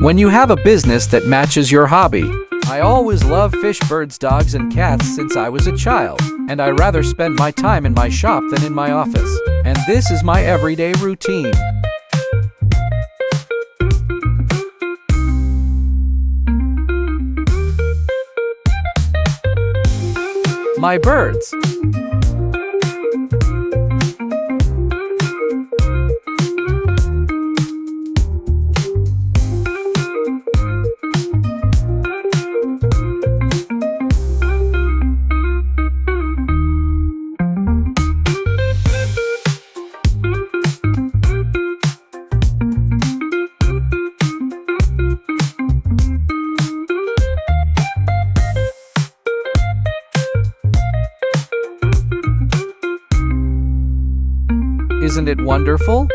when you have a business that matches your hobby. I always love fish, birds, dogs, and cats since I was a child, and I rather spend my time in my shop than in my office. And this is my everyday routine. My birds. Isn't it wonderful?